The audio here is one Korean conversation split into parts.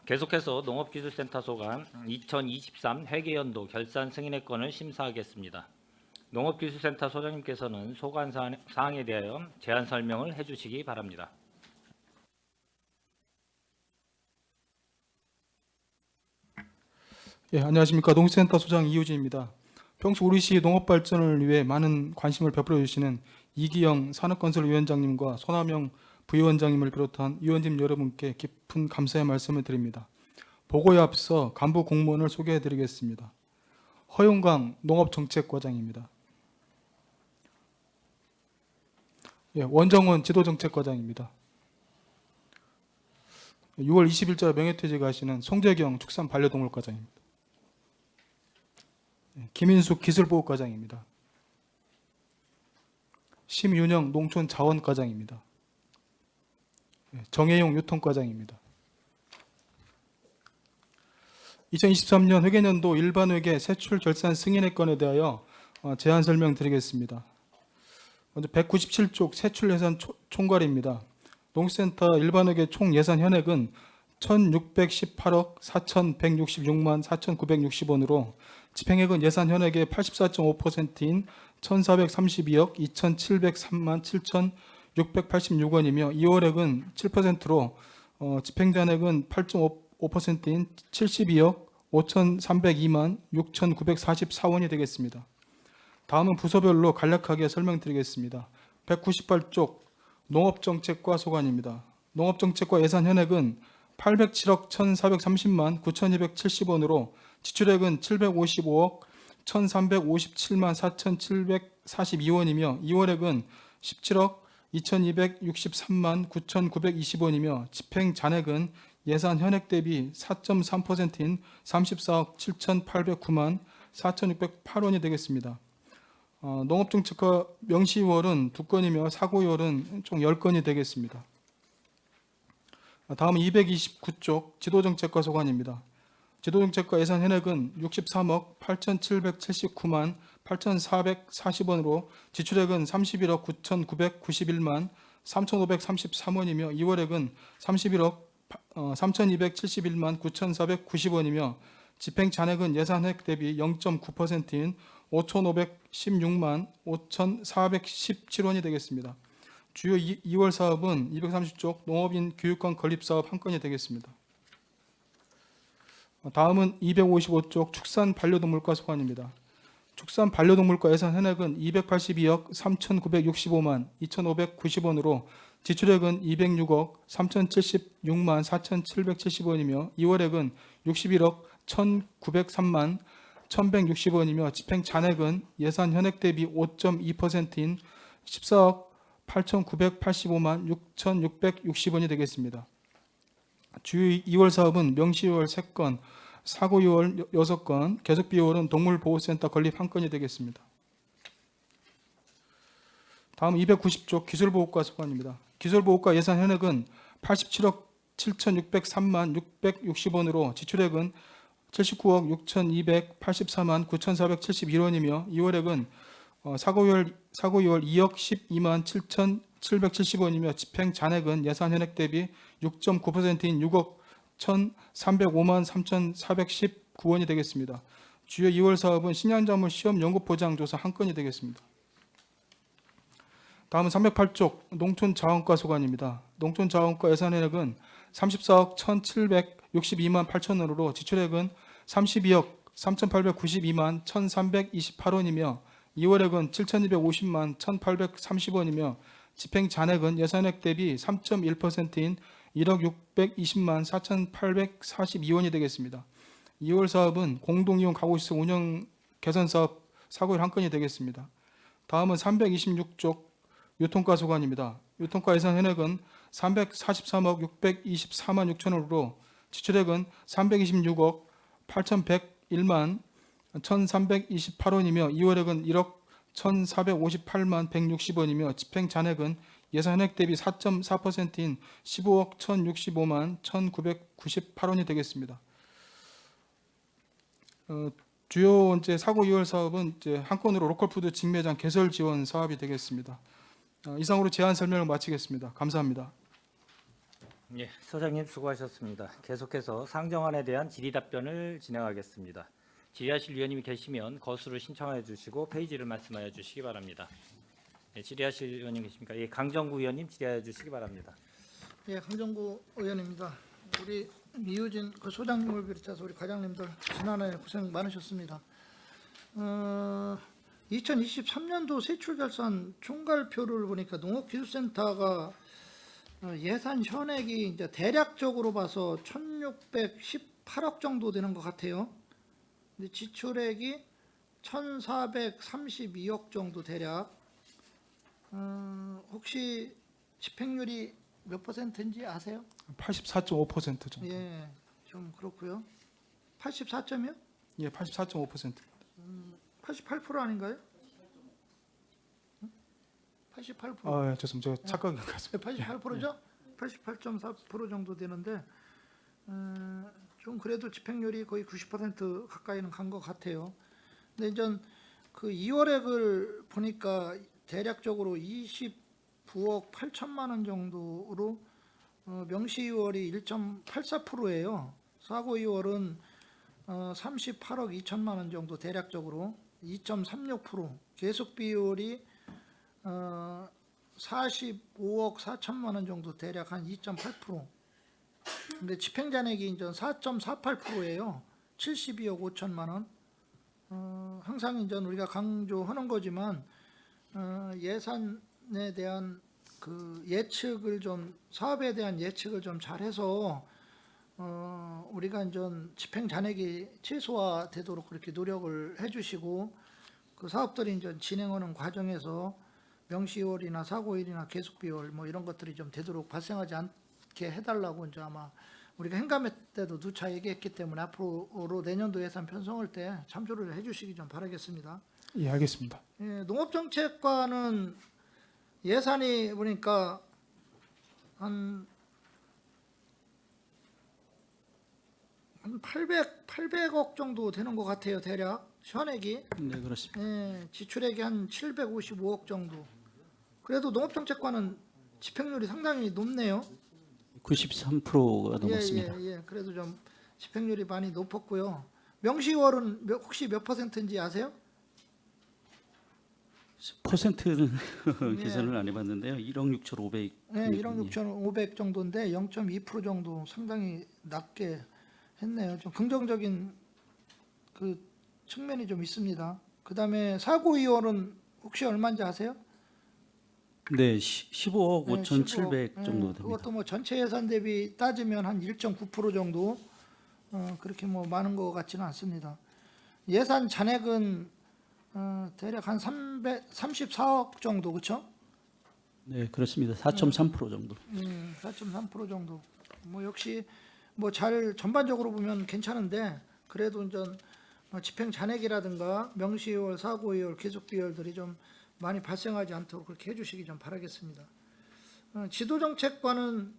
계속해서 농업기술센터 소관 2023 회계연도 결산 승인의 건을 심사하겠습니다. 농업기술센터 소장님께서는 소관 사항에 대하여 제안 설명을 해주시기 바랍니다. 안녕하십니까. 농수센터 소장 이효진입니다. 평소 우리시 농업발전을 위해 많은 관심을 베풀어 주시는 이기영 산업건설위원장님과 손하명 부위원장님을 비롯한 위원님 여러분께 깊은 감사의 말씀을 드립니다. 보고에 앞서 간부 공무원을 소개해 드리겠습니다. 허용강 농업정책과장입니다. 원정원 지도정책과장입니다. 6월 20일자 명예퇴직하시는 송재경 축산반려동물과장입니다. 김인숙 기술보호과장입니다. 심윤영 농촌자원과장입니다. 정혜용 유통과장입니다. 2023년 회계연도 일반회계 세출 결산 승인의 건에 대하여 제안 설명드리겠습니다. 먼저 197쪽 세출 예산 총괄입니다. 농수센터 일반회계 총 예산 현액은 1,618억 4,166만 4,960원으로 집행액은 예산 현액의 84.5%인 1,432억 2,703만 7,686원이며 이월액은 7%로 집행잔액은 8.5%인 72억 5,302만 6,944원이 되겠습니다. 다음은 부서별로 간략하게 설명드리겠습니다. 198쪽 농업정책과 소관입니다. 농업정책과 예산 현액은 807억 1,430만 9,270원으로 지출액은 755억 1,357만 4,742원이며 이월액은 17억 2,263만 9,920원이며 집행 잔액은 예산 현액 대비 4.3%인 34억 7,809만 4,608원이 되겠습니다. 농업정책과 명시이월은 2건이며 사고이월은 총 10건이 되겠습니다. 다음은 229쪽 지도정책과 소관입니다. 지도정책과 예산 현액은 63억 8,779만 8,440원으로 지출액은 31억 9,991만 3,533원이며 이월액은 31억 3,271만 9,490원이며 집행 잔액은 예산 현액 대비 0.9%인 5,516만 5,417원이 되겠습니다. 주요 2월 사업은 230쪽 농업인 교육권 건립사업 한 건이 되겠습니다. 다음은 255쪽 축산반려동물과 소관입니다. 축산반려동물과 예산 현액은 282억 3,965만 2,590원으로 지출액은 206억 3,076만 4,770원이며 이월액은 61억 1,903만 1,160원이며 집행 잔액은 예산 현액 대비 5.2%인 14억 8,985만 6,660원이 되겠습니다. 주요 2월 사업은 명시이월 3건, 사고이월 6건, 계속비이월은 동물보호센터 건립 한 건이 되겠습니다. 다음 290쪽 기술보호과 소관입니다. 기술보호과 예산 현액은 87억 7,603만 660원으로 지출액은 79억 6,284만 9,471원이며 이월액은 사고이월 2억 12만 7,770원이며 집행 잔액은 예산 현액 대비 6.9%인 6억 1,305만 3,419원이 되겠습니다. 주요 2월 사업은 식량자물 시험 연구 보장 조사 한 건이 되겠습니다. 다음은 308쪽 농촌자원과 소관입니다. 농촌자원과 예산 현액은 34억 1,762만 8천원으로 지출액은 32억 3,892만 1,328원이며 이월액은 7,250만 1,830원이며 집행 잔액은 예산액 대비 3.1%인 1억 620만 4,842원이 되겠습니다. 2월 사업은 공동이용 가구시설 운영 개선 사업 사고일 한 건이 되겠습니다. 다음은 326쪽 유통과 소관입니다. 유통과 예산 현액은 343억 624만 6천원으로 지출액은 326억 8,101만 1,328원이며 이월액은 1억 1,458만 160원이며 집행 잔액은 예산 현액 대비 4.4%인 15억 1,065만 1,998원이 되겠습니다. 주요 이제 사고 2월 사업은 이제 한 건으로 로컬푸드 직매장 개설 지원 사업이 되겠습니다. 이상으로 제안 설명을 마치겠습니다. 감사합니다. 예, 소장님 수고하셨습니다. 계속해서 상정안에 대한 질의 답변을 진행하겠습니다. 질의하실 위원님이 계시면 거수를 신청해 주시고 페이지를 말씀하여 주시기 바랍니다. 예, 질의하실 위원님 계십니까? 예, 강정구 위원님 질의하여 주시기 바랍니다. 예, 강정구 의원입니다. 우리 이우진 그 소장님을 비롯해서 우리 과장님들 지난해 고생 많으셨습니다. 2023년도 세출결산 총괄표를 보니까 농업기술센터가 예산 현액이 이제 대략적으로 봐서 1,618억 정도 되는 것 같아요. 근데 지출액이 1,432억 정도 대략. 혹시 집행률이 몇 퍼센트인지 아세요? 84.5% 정도. 예, 좀 그렇고요. 84점이요? 예, 84.5%. 88% 아닌가요? 88%. 아, 예, 죄송합니다. 제가 착각한 것 같습니다. 88%죠? 88.4% 정도 되는데 좀 그래도 집행률이 거의 90% 가까이는 간 것 같아요. 근데 이제 그 2월액을 보니까 대략적으로 29억 8천만 원 정도로 명시 2월이 1.84%예요. 사고 2월은 38억 2천만 원 정도 대략적으로 2.36%, 계속 비율이 45억 4천만 원 정도 대략 한 2.8%. 근데 집행 잔액이 이제 4.48%예요. 72억 5천만 원. 항상 이제 우리가 강조하는 거지만 예산에 대한 그 예측을 좀 사업에 대한 예측을 좀 잘해서 우리가 이제 집행 잔액이 최소화되도록 그렇게 노력을 해주시고 그 사업들이 이제 진행하는 과정에서 명시월이나 사고일이나 계속 비월 뭐 이런 것들이 좀 되도록 발생하지 않게 해달라고 이제 아마 우리가 행감회 때도 누차 얘기했기 때문에 앞으로 내년도 예산 편성할 때 참조를 해주시기 좀 바라겠습니다. 예, 알겠습니다. 예, 농업정책과는 예산이 보니까 한 800억 정도 되는 것 같아요. 대략 현액이. 네, 그렇습니다. 예, 지출액이 한 755억 정도. 그래도 농업정책과는 집행률이 상당히 높네요. 93%가 넘었습니다. 예. 그래도 좀 집행률이 많이 높았고요. 명시월은 혹시 몇 퍼센트인지 아세요? 퍼센트는 예. 계산을 안 해봤는데요. 1억 6,500. 네, 1억 6,500 정도인데 0.2% 정도 상당히 낮게 했네요. 좀 긍정적인 그 측면이 좀 있습니다. 그다음에 사고 이월은 혹시 얼마인지 아세요? 네, 15억 네, 5,700 15억. 정도 됩니다. 그것도 뭐 전체 예산 대비 따지면 한 1.9% 정도 그렇게 뭐 많은 것 같지는 않습니다. 예산 잔액은 대략 한 334억 정도 그렇죠? 네, 그렇습니다. 4.3% 정도. 4.3% 정도. 뭐 역시 뭐 잘 전반적으로 보면 괜찮은데 그래도 이제 집행 잔액이라든가 명시월, 사고이월, 계속비월들이 좀 많이 발생하지 않도록 그렇게 해주시기 좀 바라겠습니다. 지도정책과는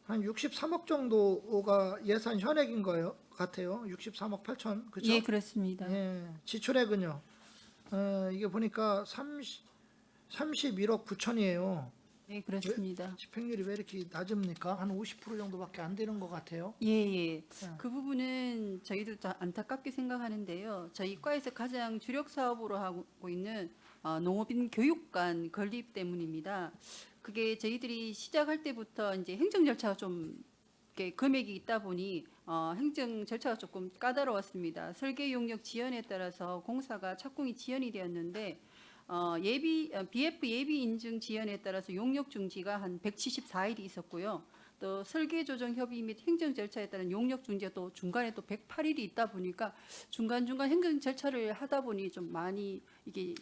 한 63억 정도가 예산 현액인 거예요 같아요. 63억 8천 그렇죠? 예, 그렇습니다. 예, 지출액은요. 이게 보니까 31억 9천이에요. 예, 그렇습니다. 집행률이 왜 이렇게 낮습니까? 한 50% 정도밖에 안 되는 것 같아요. 예. 그 부분은 저희도 다 안타깝게 생각하는데요. 저희 과에서 가장 주력 사업으로 하고 있는 농업인 교육관 건립 때문입니다. 그게 저희들이 시작할 때부터 이제 행정 절차가 좀 이렇게 금액이 있다 보니 행정 절차가 조금 까다로웠습니다. 설계 용역 지연에 따라서 공사가 착공이 지연이 되었는데 BF 예비 인증 지연에 따라서 용역 중지가 한 174일이 있었고요. 또 설계 조정 협의 및 행정 절차에 따른 용역 중지가 또 중간에 또 108일이 있다 보니까 중간중간 행정 절차를 하다 보니 좀 많이 이게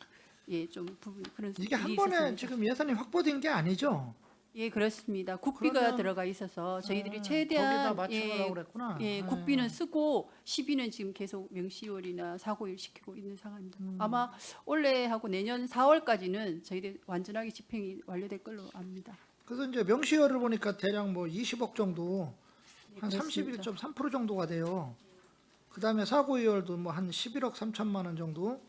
좀 부분 그런 이게 한 일이 번에 있었습니다. 지금 예산이 확보된 게 아니죠? 예, 그렇습니다. 국비가 그러면- 들어가 있어서 저희들이 거기다 최대한 맞춰놓으려고 그랬구나. 국비는 쓰고 시비는 지금 계속 명시월이나 사고일 시키고 있는 상황입니다. 아마 올해하고 내년 4월까지는 저희들 완전하게 집행이 완료될 걸로 압니다. 그래서 이제 명시월을 보니까 대략 뭐 20억 정도, 한 네, 그렇습니다. 31.3% 정도가 돼요. 그 다음에 사고이월도 뭐 한 11억 3천만 원 정도,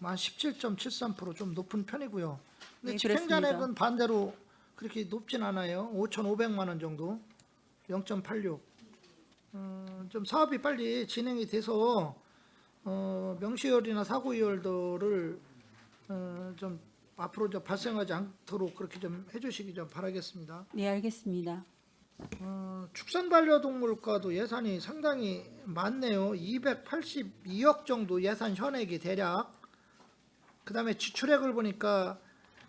한 17.73% 좀 높은 편이고요. 근데 네, 집행잔액은 그렇습니다. 반대로 그렇게 높진 않아요. 5,500만 원 정도, 0.86. 좀 사업이 빨리 진행이 돼서 명시월이나 사고이월도를 좀 앞으로 좀 발생하지 않도록 그렇게 좀 해주시기 좀 바라겠습니다. 네, 알겠습니다. 축산 반려동물과도 예산이 상당히 많네요. 282억 정도 예산 현액이 대략. 그다음에 지출액을 보니까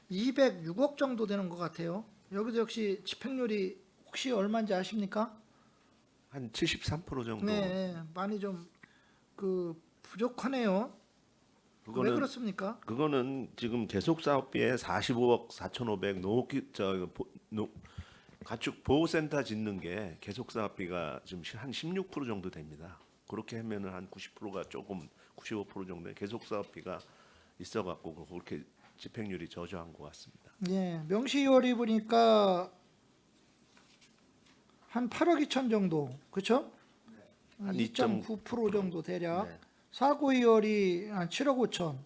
206억 정도 되는 것 같아요. 여기도 역시 집행률이 혹시 얼마인지 아십니까? 한 73% 정도. 네, 많이 좀 부족하네요. 왜 그거는 그렇습니까? 그거는 지금 계속 사업비에 45억 4,500 가축 보호센터 짓는 게 계속 사업비가 지금 한 16% 정도 됩니다. 그렇게 하면은 한 90%가 조금 95% 정도의 계속 사업비가 있어갖고 그렇게 집행률이 저조한 것 같습니다. 예, 명시월이 보니까 한 8억 2천 정도, 그렇죠? 한 2.9% 정도 대략. 네. 사고이월이 한 7억 5천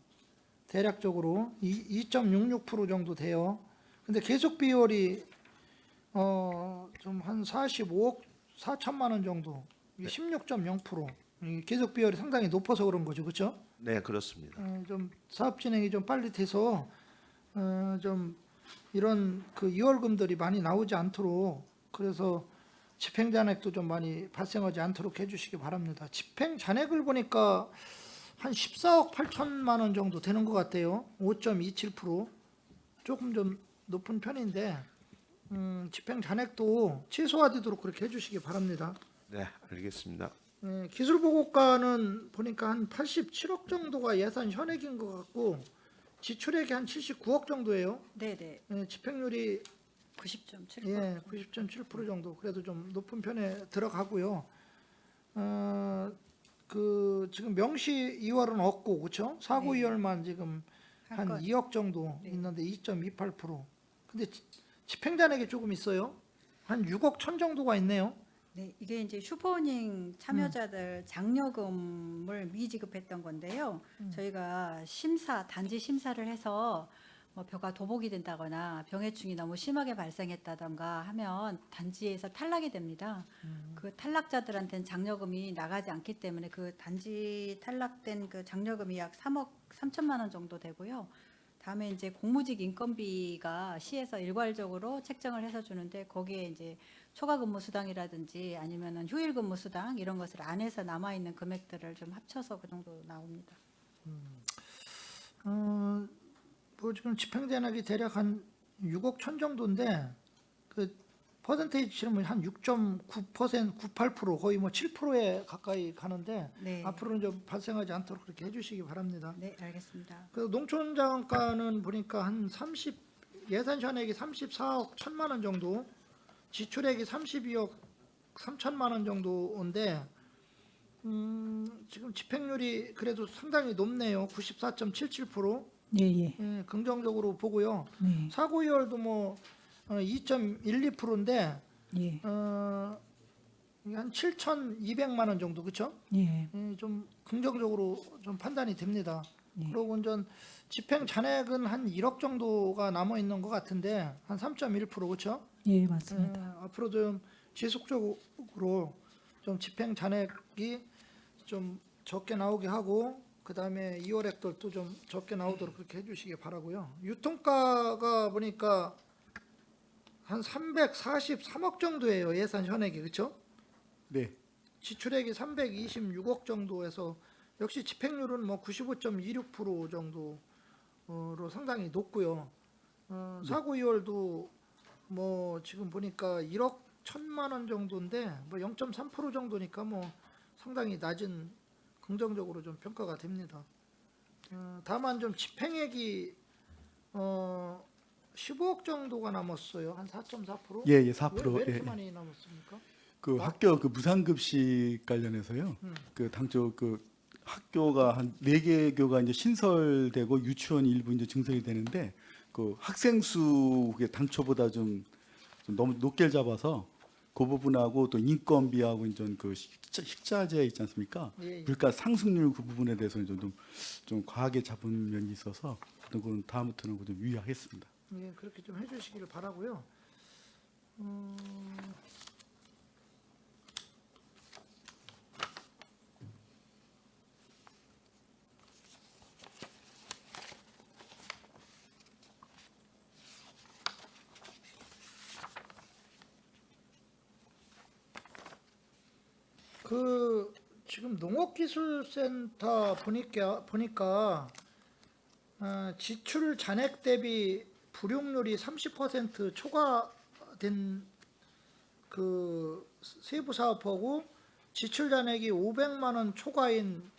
대략적으로 2.66% 정도 돼요. 근데 계속 비율이 좀 한 45억 4천만 원 정도, 16.0%. 이 계속 비율이 상당히 높아서 그런 거죠, 그렇죠? 네, 그렇습니다. 좀 사업 진행이 좀 빨리 돼서 좀 이런 이월금들이 많이 나오지 않도록, 그래서 집행 잔액도 좀 많이 발생하지 않도록 해주시기 바랍니다. 집행 잔액을 보니까 한 14억 8천만 원 정도 되는 것 같아요. 5.27%. 조금 좀 높은 편인데 집행 잔액도 최소화되도록 그렇게 해주시기 바랍니다. 네, 알겠습니다. 기술보고과는 보니까 한 87억 정도가 예산 현액인 것 같고 지출액이 한 79억 정도예요. 네, 네. 집행률이 90.7%. 예, 90.7% 정도. 그래도 좀 높은 편에 들어가고요. 지금 명시 2월은 없고, 그렇죠? 사고 네. 2월만 지금 한 건. 2억 정도 네. 있는데 2.28%. 근데 집행 잔액이 조금 있어요. 한 6억 천 정도가 있네요. 네, 이게 이제 슈퍼닝 참여자들 장려금을 미지급했던 건데요. 저희가 단지 심사를 해서 뭐 벼가 도복이 된다거나 병해충이 너무 심하게 발생했다던가 하면 단지에서 탈락이 됩니다. 그 탈락자들한테는 장려금이 나가지 않기 때문에 그 단지 탈락된 그 장려금이 약 3억 3천만 원 정도 되고요. 다음에 이제 공무직 인건비가 시에서 일괄적으로 책정을 해서 주는데 거기에 이제 초과 근무 수당이라든지 아니면은 휴일 근무 수당 이런 것을 안에서 남아 있는 금액들을 좀 합쳐서 그 정도 나옵니다. 뭐 지금 집행 잔액이 대략 한 6억 천 정도인데 그 퍼센테이지는 한 6.9%, 98% 거의 뭐 7%에 가까이 가는데 네. 앞으로는 좀 발생하지 않도록 그렇게 해주시기 바랍니다. 네, 알겠습니다. 그 농촌자원과는 보니까 한 예산 현액이 34억 1천만 원 정도, 지출액이 32억 3천만 원 정도인데 지금 집행률이 그래도 상당히 높네요. 94.77%. 예, 예. 예, 긍정적으로 보고요. 네. 사고이월도 뭐 2.12%인데 예. 이게 한 7,200만 원 정도, 그렇죠? 예. 좀 긍정적으로 좀 판단이 됩니다. 네. 그리고 이제 집행 잔액은 한 1억 정도가 남아 있는 것 같은데 한 3.1%, 그렇죠? 예, 맞습니다. 앞으로 좀 지속적으로 좀 집행 잔액이 좀 적게 나오게 하고 그다음에 이월액들도 좀 적게 나오도록 그렇게 해주시기 바라고요. 유통가가 보니까 한 343억 정도예요. 예산 현액이, 그렇죠? 네. 지출액이 326억 정도에서 역시 집행률은 뭐 95.26% 정도로 상당히 높고요. 사고 이월도 뭐 지금 보니까 1억 1천만 원 정도인데 뭐 0.3% 정도니까 뭐 상당히 낮은 긍정적으로 좀 평가가 됩니다. 다만 좀 집행액이 15억 정도가 남았어요. 한 4.4%? 예, 예, 4%. 왜 이렇게 예, 예. 많이 남았습니까? 그 학교 그 무상급식 관련해서요. 그 당초 그 학교가 한 4개 교가 이제 신설되고 유치원 일부 이제 증설이 되는데 그 학생 수 그게 당초보다 좀 너무 높게 잡아서 그 부분하고 또 인건비하고 이제 그 식자재 있지 않습니까? 예, 예. 물가 상승률 그 부분에 대해서는 좀 과하게 잡은 면이 있어서 그런 거는 다음부터는 좀 유의하겠습니다. 예, 그렇게 좀 해주시기를 바라고요. 그 지금 농업기술센터 보니까 지출 잔액 대비 불용률이 30% 초과된 그 세부 사업하고 지출 잔액이 500만 원 초과인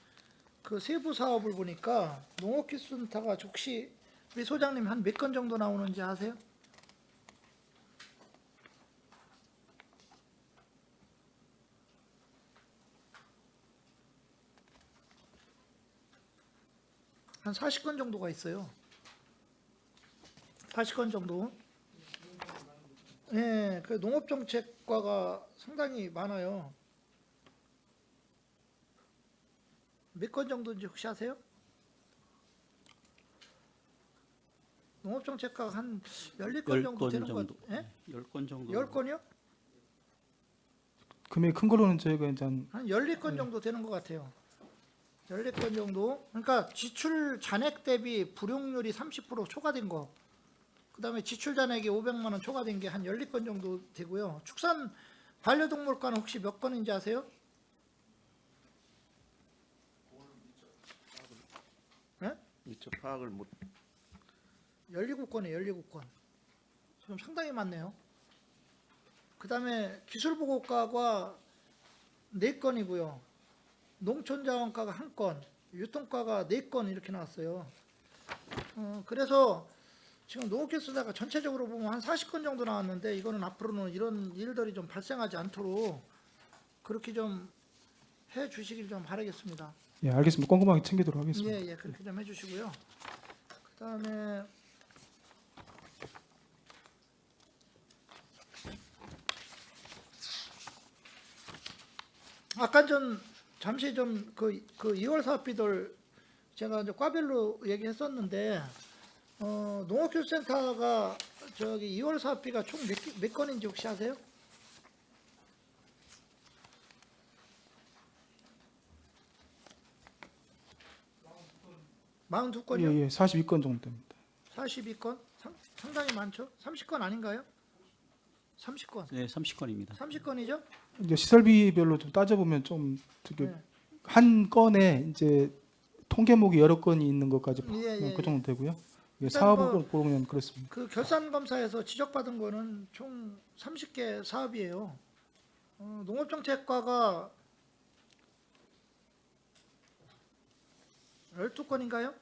그 세부 사업을 보니까 농업기술센터가 혹시 우리 소장님 한 몇 건 정도 나오는지 아세요? 한 40건 정도가 있어요. 40건 정도. 예, 그 농업정책과가 상당히 많아요. 몇 건 정도인지 혹시 아세요? 농업정책과가 한 12건 정도 10건 되는 것 정도. 같아요. 예? 10건 정도. 10건이요? 금액 큰 거로는 저희가 이제 한 14건 정도 되는 것 같아요. 14건 정도. 그러니까 지출 잔액 대비 불용률이 30% 초과된 거. 그다음에 지출 잔액이 500만 원 초과된 게 한 14건 정도 되고요. 축산 반려동물과는 혹시 몇 건인지 아세요? 네? 미처 파악을 못 17건이에요. 17건. 지금 상당히 많네요. 그다음에 기술보고과가 4건이고요. 농촌자원과가 1건, 유통과가 4건 이렇게 나왔어요. 그래서 지금 농업기술사가 전체적으로 보면 한 40건 정도 나왔는데 이거는 앞으로는 이런 일들이 좀 발생하지 않도록 그렇게 좀 해주시길 좀 바라겠습니다. 예, 알겠습니다. 꼼꼼하게 챙기도록 하겠습니다. 예, 그렇게 좀 해주시고요. 그다음에 아까 전 잠시 좀 그 2월 사업비들 제가 이제 과별로 얘기했었는데 농업기술센터가 저기 2월 사업비가 총 몇 건인지 혹시 아세요? 예, 42건이요? 예, 42건 정도 됩니다. 42건? 상당히 많죠? 30건 아닌가요? 30건. 네, 30건입니다. 30건이죠? 이제 시설비별로 좀 따져보면 좀 되게 네. 한 건에 이제 통계목이 여러 건이 있는 것까지 예, 그 정도 되고요. 예, 일단 사업을 보면 그렇습니다. 그 결산검사에서 지적받은 거는 총 30개 사업이에요. 농업정책과가 12건인가요?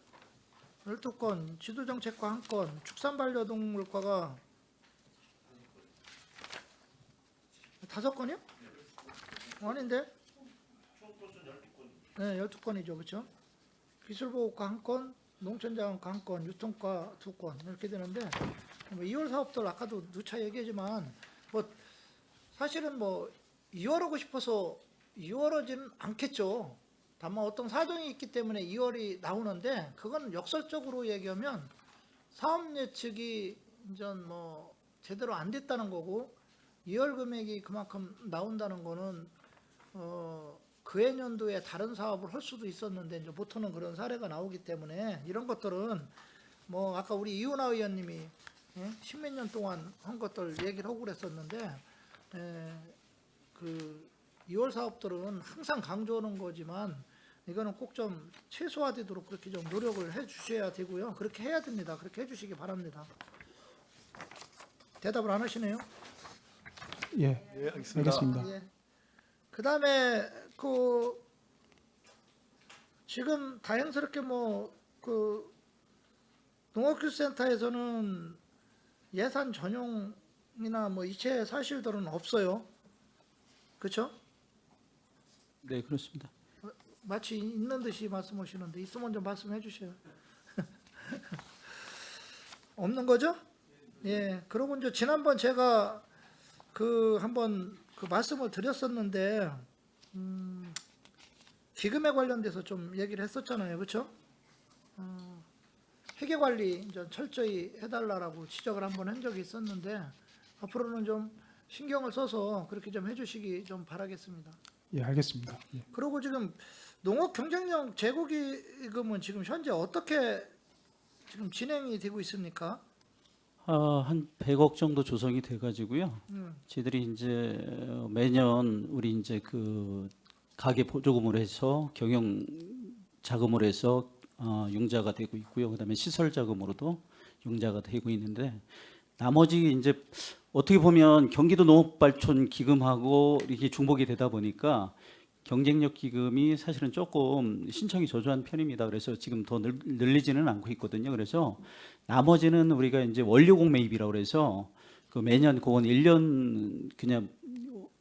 12건, 지도정책과 1건, 축산반려동물과가 5건이요? 아닌데? 네, 12건이죠. 그렇죠? 기술보호과 1건, 농촌자원과 1건, 유통과 2건 이렇게 되는데 2월 사업들 아까도 누차 얘기하지만 뭐 사실은 뭐 2월하고 싶어서 2월하지는 않겠죠. 다만 어떤 사정이 있기 때문에 2월이 나오는데 그건 역설적으로 얘기하면 사업 예측이 이제 뭐 제대로 안 됐다는 거고 2월 금액이 그만큼 나온다는 거는 그해 년도에 다른 사업을 할 수도 있었는데 이제 보통은 그런 사례가 나오기 때문에 이런 것들은 뭐 아까 우리 이윤아 의원님이 십몇 년 동안 한 것들 얘기를 하고 그랬었는데 그 2월 사업들은 항상 강조하는 거지만 이거는 꼭 좀 최소화되도록 그렇게 좀 노력을 해 주셔야 되고요. 그렇게 해야 됩니다. 그렇게 해 주시기 바랍니다. 대답을 안 하시네요. 예, 알겠습니다. 예. 그다음에 그 지금 다행스럽게 뭐 그 농업기술센터에서는 예산 전용이나 뭐 이체 사실들은 없어요. 그렇죠? 네, 그렇습니다. 마치 있는 듯이 말씀하시는데 있으면 좀 말씀해 주세요. 없는 거죠? 예. 그러고 이제 지난번 제가 그 한번 그 말씀을 드렸었는데 기금에 관련돼서 좀 얘기를 했었잖아요. 그렇죠? 회계 관리 이제 철저히 해달라고 지적을 한번 한 적이 있었는데 앞으로는 좀 신경을 써서 그렇게 좀 해주시기 좀 바라겠습니다. 예, 알겠습니다. 예. 그리고 지금 농업 경쟁력 재고기금은 지금 현재 어떻게 지금 진행이 되고 있습니까? 한 100억 정도 조성이 돼 가지고요. 저희들이 이제 매년 우리 이제 그 가계 보조금으로 해서 경영 자금으로 해서 융자가 되고 있고요. 그다음에 시설 자금으로도 융자가 되고 있는데 나머지 이제 어떻게 보면 경기도 농업발전 기금하고 이렇게 중복이 되다 보니까 경쟁력 기금이 사실은 조금 신청이 저조한 편입니다. 그래서 지금 더 늘리지는 않고 있거든요. 그래서 나머지는 우리가 이제 원료공 매입이라고 그래서 그 매년 그건 1년 그냥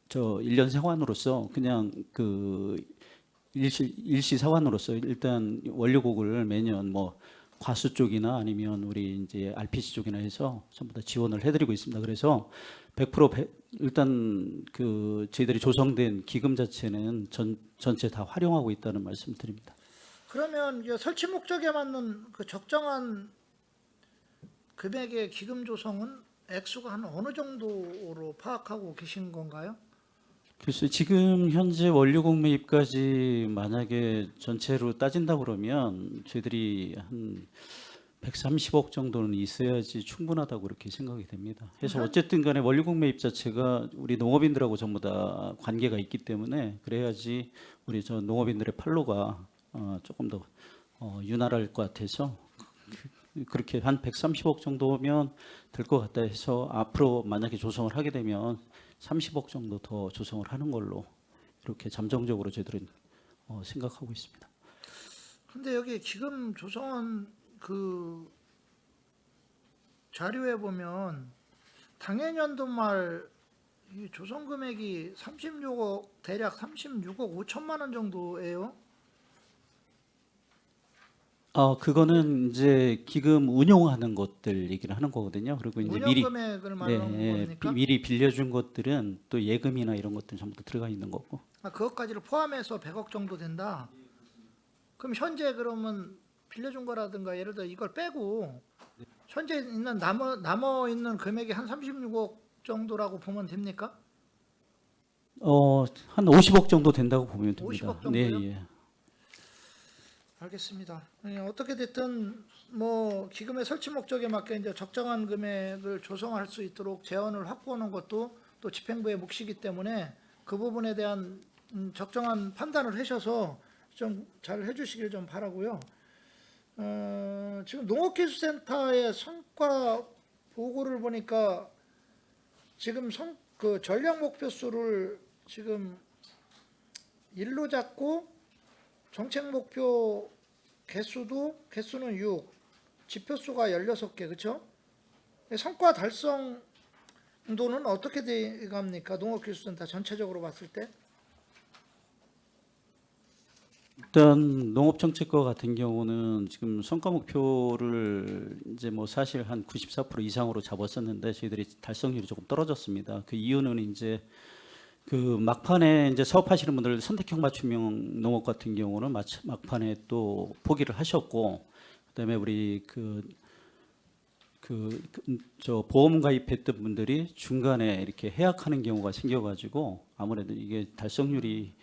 1년 상환으로서 그냥 그 일시 상환으로서 일단 원료국을 매년 뭐 과수 쪽이나 아니면 우리 이제 RPC 쪽이나 해서 전부 다 지원을 해드리고 있습니다. 그래서 100% 일단 그 저희들이 조성된 기금 자체는 전체 다 활용하고 있다는 말씀드립니다. 그러면 이제 설치 목적에 맞는 그 적정한 금액의 기금 조성은 액수가 한 어느 정도로 파악하고 계신 건가요? 글쎄 지금 현재 원료국 매입까지 만약에 전체로 따진다 그러면 저희들이 한 130억 정도는 있어야지 충분하다고 그렇게 생각이 됩니다. 그래서 어쨌든 간에 원료국 매입 자체가 우리 농업인들하고 전부 다 관계가 있기 때문에 그래야지 우리 저 농업인들의 팔로가 조금 더 윤활할 것 같아서 그렇게 한 130억 정도면 될 것 같다 해서 앞으로 만약에 조성을 하게 되면 30억 정도 더 조성을 하는 걸로 이렇게 잠정적으로 저희들은 생각하고 있습니다. 근데 여기 기금 조성원 그 자료에 보면 당해년도 말 이 조성 금액이 36억 대략 36억 5천만 원 정도예요. 그거는 이제 기금 운용하는 것들 얘기를 하는 거거든요. 그리고 이제 운영 금액을 말하는 겁니까? 미리 빌려준 것들은 또 예금이나 이런 것들 전부 다 들어가 있는 거고. 그것까지를 포함해서 100억 정도 된다. 그럼 현재 그러면 빌려준 거라든가 예를 들어 이걸 빼고 현재 있는 남아 있는 금액이 한 36억 정도라고 보면 됩니까? 한 50억 정도 된다고 보면 됩니다. 50억 정도요? 네, 예. 알겠습니다. 어떻게 됐든 뭐 기금의 설치 목적에 맞게 이제 적정한 금액을 조성할 수 있도록 재원을 확보하는 것도 또 집행부의 몫이기 때문에 그 부분에 대한 적정한 판단을 하셔서 좀 잘 해주시길 좀 바라고요. 지금 농업기술센터의 성과 보고를 보니까 지금 그 전략 목표 수를 지금 1로 잡고 정책 목표 개수는 6, 지표수가 16개, 그렇죠? 성과 달성도는 어떻게 돼갑니까? 농업기술센터 전체적으로 봤을 때? 일단 농업정책과 같은 경우는 지금 성과 목표를 이제 뭐 사실 한 94% 이상으로 잡았었는데 저희들이 달성률이 조금 떨어졌습니다. 그 이유는 이제 그 막판에 이제 사업하시는 분들 선택형 맞춤형 농업 같은 경우는 막판에 또 포기를 하셨고, 그다음에 우리 저 보험 가입했던 분들이 중간에 이렇게 해약하는 경우가 생겨가지고 아무래도 이게 달성률이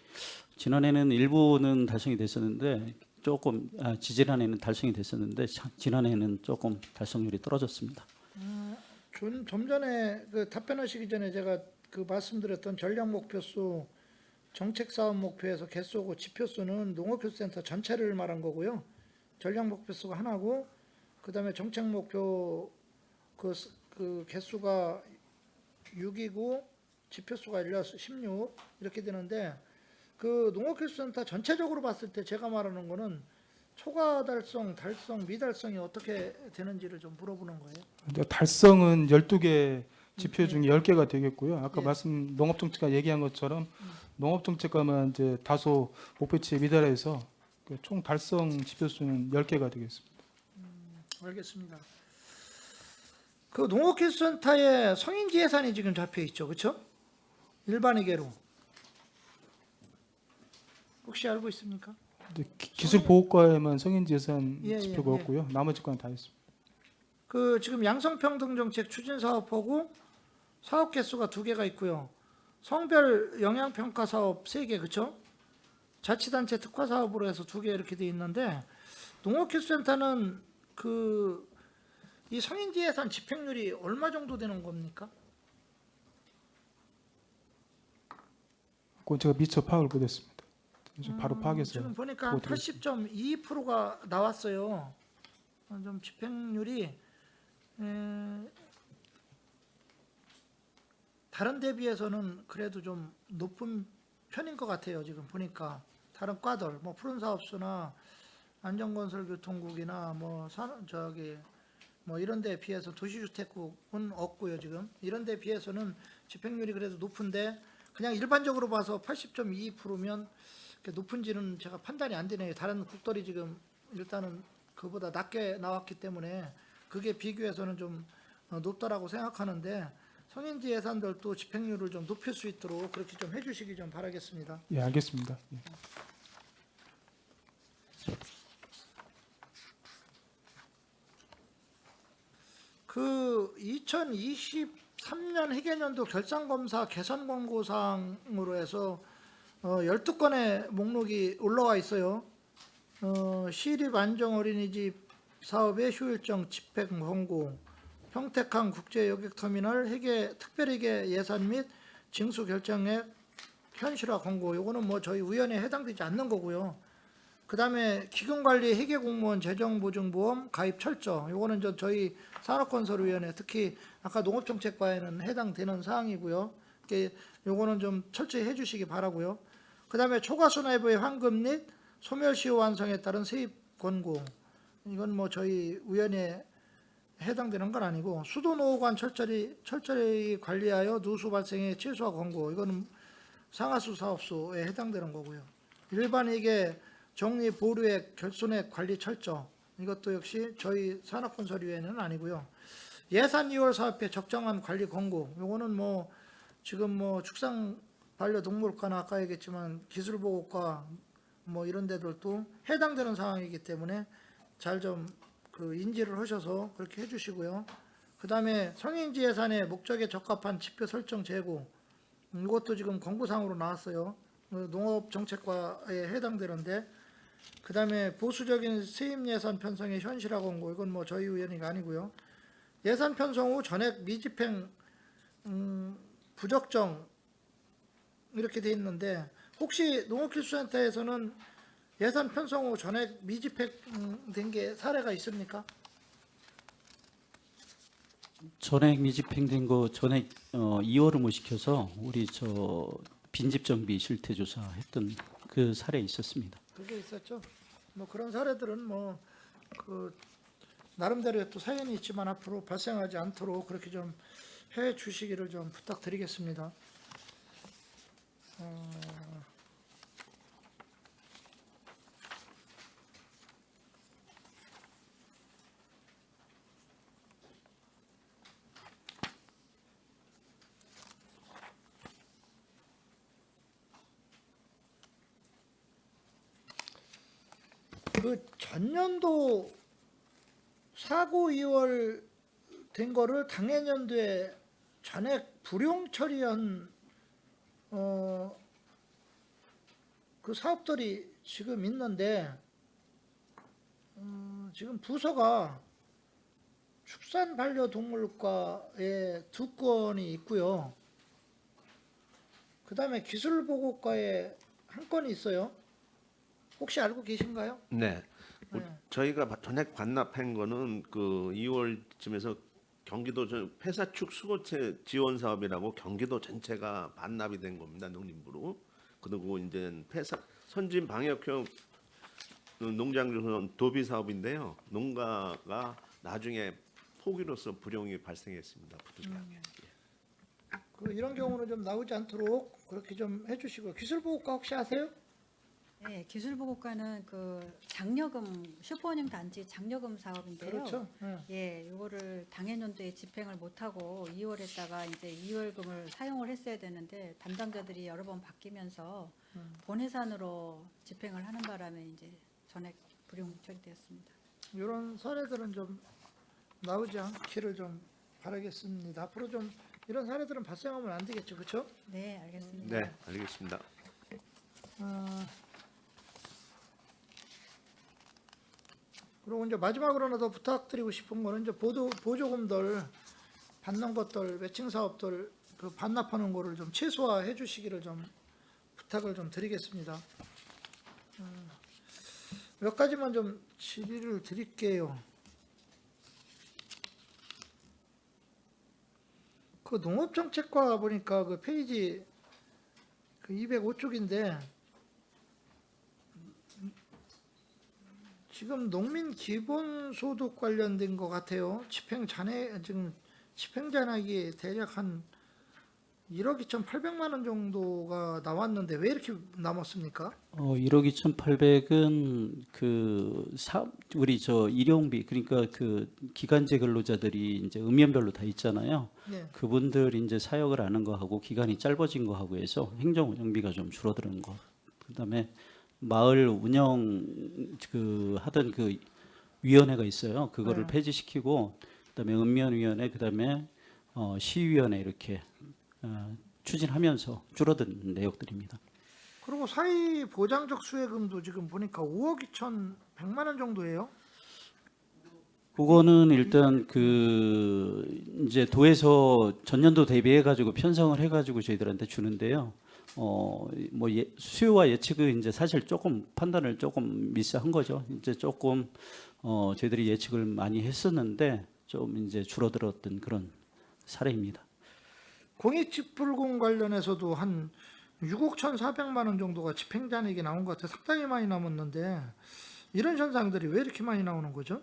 지난해는 일부는 달성이 됐었는데 조금 지지난해는 달성이 됐었는데 지난해는 조금 달성률이 떨어졌습니다. 좀 전에 그 답변하시기 전에 제가 그 말씀드렸던 전략 목표수, 정책 사업 목표에서 개수고 지표수는 농업기술센터 전체를 말한 거고요. 전략 목표수가 하나고 그다음에 정책 목표 그 개수가 6이고 지표수가 16 이렇게 되는데 그 농업기술센터 전체적으로 봤을 때 제가 말하는 거는 초과 달성, 미달성이 어떻게 되는지를 좀 물어보는 거예요. 이제 달성은 12개 지표 중에 10개가 되겠고요. 아까 예. 농업정책과 얘기한 것처럼 농업정책과만 이제 다소 목표치에 미달해서 그 총 달성 지표수는 10개가 되겠습니다. 알겠습니다. 그 농업기술센터에 성인지 예산이 지금 잡혀 있죠, 그렇죠? 일반회계로 혹시 알고 있습니까? 근데 기술보호과에만 성인지 예산 예, 지표가 예. 없고요. 나머지 과는 다 있습니다. 그 지금 양성평등정책 추진사업하고 사업 개수가 2개가 있고요. 성별 영향평가 사업 3개, 그렇죠? 자치단체 특화사업으로 해서 2개 이렇게 돼 있는데 농업기술센터는 이 성인지 예산 집행률이 얼마 정도 되는 겁니까? 그건 제가 미처 파악을 못했습니다. 좀 바로 파악해서 지금 보니까 보고 드리겠습니다. 80.2%가 나왔어요. 좀 집행률이 다른 대비해서는 그래도 좀 높은 편인 것 같아요. 지금 보니까 다른 과들, 뭐 푸른사업소나 안전건설교통국이나 뭐 뭐 이런 데에 비해서 도시주택국은 없고요. 지금 이런 데에 비해서는 집행률이 그래도 높은데 그냥 일반적으로 봐서 80.22%면 높은지는 제가 판단이 안 되네요. 다른 국들이 지금 일단은 그보다 낮게 나왔기 때문에 그게 비교해서는 좀 높다라고 생각하는데 성인지 예산들도 집행률을 좀 높일 수 있도록 그렇게 좀 해주시기 좀 바라겠습니다. 예, 알겠습니다. 예. 그 2023년 회계연도 결산검사 개선 권고사항으로 해서 12건의 목록이 올라와 있어요. 시립 안정 어린이집 사업의 효율적 집행 권고, 평택항 국제 여객터미널 회계 특별회계 예산 및 징수 결정액 현실화 권고. 요거는 뭐 저희 위원회에 해당되지 않는 거고요. 그다음에 기금관리 회계공무원 재정보증보험 가입 철저. 요거는 저희 산업건설위원회 특히 아까 농업정책과에는 해당되는 사항이고요. 요거는 좀 철저히 해주시기 바라고요. 그다음에 초과수 내부의 환급 및 소멸시효 완성에 따른 세입 권고. 이건 뭐 저희 위원회에 해당되는 건 아니고 수도노후관 철저히 관리하여 누수 발생의 최소화 권고. 이거는 상하수 사업소에 해당되는 거고요. 일반회계 정리 보류액 결손액 관리 철저. 이것도 역시 저희 산업건설위원회는 아니고요. 예산 2월 사업의 적정한 관리 권고. 요거는 뭐 지금 뭐 축산 반려동물과나 아까 얘기했지만 기술보호과 뭐 이런 데들도 해당되는 상황이기 때문에 잘 좀 그 인지를 하셔서 그렇게 해주시고요. 그 다음에 성인지 예산의 목적에 적합한 지표 설정 재고. 이것도 지금 권고사항으로 나왔어요. 농업정책과에 해당되는데, 그 다음에 보수적인 세입 예산 편성의 현실화 권고. 이건 뭐 저희 위원회가 아니고요. 예산 편성 후 전액 미집행 부적정 이렇게 돼 있는데 혹시 농업기술센터에서는 예산 편성 후 전액 미집행된 게 사례가 있습니까? 전액 미집행된 거 전액 2월을 못 시켜서 우리 빈집 정비 실태 조사했던 그 사례 있었습니다. 그게 있었죠. 뭐 그런 사례들은 뭐 그 나름대로 또 사연이 있지만 앞으로 발생하지 않도록 그렇게 좀 해 주시기를 좀 부탁드리겠습니다. 그 전년도 사고 2월 된 거를 당해년도에 전액 불용 처리한 그 사업들이 지금 있는데 지금 부서가 축산 반려동물과에 2건이 있고요. 그 다음에 기술보고과에 1건이 있어요. 혹시 알고 계신가요? 네. 네. 저희가 전액 반납한 거는 그 2월쯤에서 경기도 폐사축 수거체 지원 사업이라고 경기도 전체가 반납이 된 겁니다. 농림부로. 그리고 이제 선진 방역형 농장조선 도비 사업인데요. 농가가 나중에 포기로서 불용이 발생했습니다. 부득이하게. 그 이런 경우는 좀 나오지 않도록 그렇게 좀 해주시고. 기술보고과 혹시 아세요? 네, 기술보고과는 그 장려금 슈퍼은행 단지 장려금 사업인데요. 그렇죠. 네. 예, 이거를 당해년도에 집행을 못하고 2월에다가 이제 2월금을 사용을 했어야 되는데 담당자들이 여러 번 바뀌면서 본예산으로 집행을 하는 바람에 이제 전액 불용 처리되었습니다. 이런 사례들은 좀 나오지 않기를 좀 바라겠습니다. 앞으로 좀 이런 사례들은 발생하면 안 되겠죠, 그렇죠? 네, 알겠습니다. 네, 알겠습니다. 그리고 이제 마지막으로 하나 더 부탁드리고 싶은 거는 이제 보조금들 받는 것들 매칭 사업들 그 반납하는 거를 좀 최소화해 주시기를 좀 부탁을 좀 드리겠습니다. 몇 가지만 좀 질의를 드릴게요. 그 농업정책과 보니까 그 페이지 그 205쪽인데 지금 농민 기본소득 관련된 것 같아요. 지금 집행잔액이 대략 한 1억 2,800만 원 정도가 나왔는데 왜 이렇게 남았습니까? 1억 2,800은 우리 일용비 그러니까 그 기간제 근로자들이 이제 읍면별로 다 있잖아요. 네. 그분들 이제 사역을 하는 거 하고 기간이 짧아진 거 하고 해서 행정 운영비가 좀 줄어드는 거. 그다음에 마을 운영 하던 그 위원회가 있어요. 그거를 네. 폐지시키고 그다음에 읍면위원회 그다음에 시위원회 이렇게 추진하면서 줄어든 내역들입니다. 그리고 사회 보장적 수혜금도 지금 보니까 5억 2,100만 원 정도예요. 그거는 일단 이제 도에서 전년도 대비해 가지고 편성을 해 가지고 저희들한테 주는데요. 수요와 예측은 이제 사실 조금 판단을 조금 미스한 거죠. 이제 조금 저희들이 예측을 많이 했었는데 좀 이제 줄어들었던 그런 사례입니다. 공익집불공 관련해서도 한 6억 1,400만 원 정도가 집행잔액이 나온 것 같아요. 상당히 많이 남았는데 이런 현상들이 왜 이렇게 많이 나오는 거죠?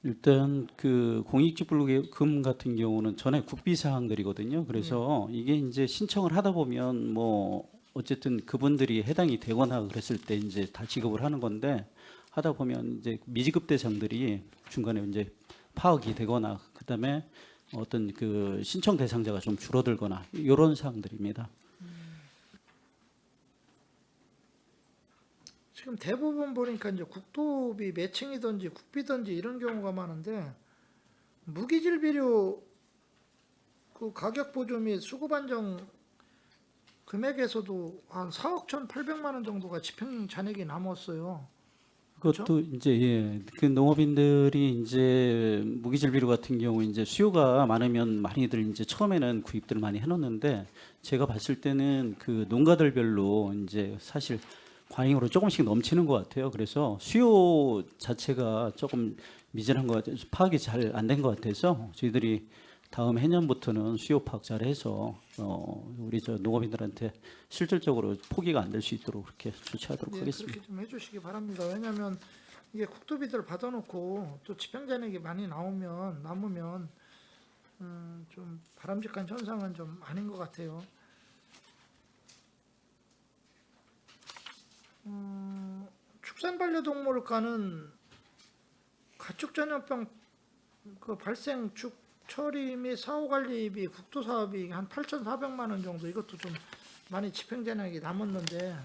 일단 그 공익집불금 같은 경우는 전에 국비 사항들이거든요. 그래서 이게 이제 신청을 하다 보면 뭐 어쨌든 그분들이 해당이 되거나 그랬을 때 이제 다 지급을 하는 건데 하다 보면 이제 미지급 대상들이 중간에 이제 파악이 되거나 그다음에 어떤 그 신청 대상자가 좀 줄어들거나 이런 사항들입니다. 지금 대부분 보니까 이제 국도비 매칭이든지 국비든지 이런 경우가 많은데 무기질 비료 그 가격 보조 및 수급 안정 금액에서도 한 4억 1,800만 원 정도가 집행 잔액이 남았어요. 그것도 이제 그 농업인들이 이제 무기질 비료 같은 경우 이제 수요가 많으면 많이들 이제 처음에는 구입들을 많이 해놓는데 제가 봤을 때는 그 농가들별로 이제 사실 과잉으로 조금씩 넘치는 것 같아요. 그래서 수요 자체가 조금 미진한 것 같아서 파악이 잘 안 된 것 같아서 저희들이 다음 해년부터는 수요 파악 잘해서 우리 농업인들한테 실질적으로 포기가 안 될 수 있도록 그렇게 조치하도록 예, 하겠습니다. 그렇게 좀 해주시기 바랍니다. 왜냐하면 이게 국도비들 받아놓고 또 집행잔액이 많이 남으면 좀 바람직한 현상은 좀 아닌 것 같아요. 축산반려동물과는 가축 전염병 그 발생 축 처리 및 사후 관리비 국토 사업이 한 8,400만 원 정도 이것도 좀 많이 집행잔액이 남았는데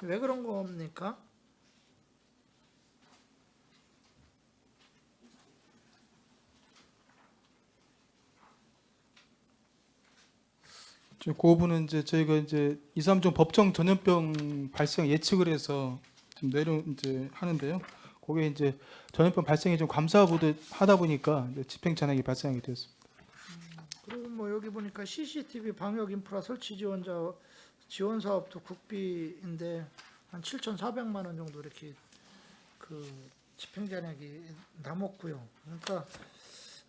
왜 그런 겁니까? 그 부분은 이제 저희가 이제 2, 3종 법정 전염병 발생 예측을 해서 좀 이제 하는데요. 그게 이제 전염병 발생이 좀 감사보듯 하다 보니까 이제 집행 잔액이 발생하게 되었습니다. 그리고 뭐 여기 보니까 CCTV 방역 인프라 설치 지원 사업도 국비인데 한 7,400만 원 정도 이렇게 그 집행 잔액이 남았고요. 그러니까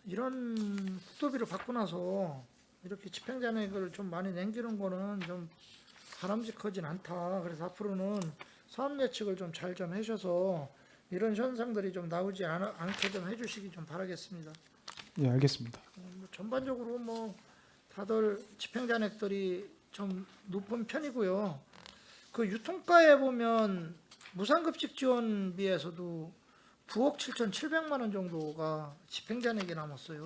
이런 국도비를 받고 나서 이렇게 집행 잔액을 좀 많이 남기는 거는 좀 바람직하진 않다. 그래서 앞으로는 사업 예측을 좀 잘 좀 해셔서 이런 현상들이 좀 나오지 않게 좀 해주시기 좀 바라겠습니다. 예, 알겠습니다. 뭐 전반적으로 뭐 다들 집행 잔액들이 좀 높은 편이고요. 그 유통가에 보면 무상급식 지원비에서도 9억 7,700만 원 정도가 집행 잔액이 남았어요.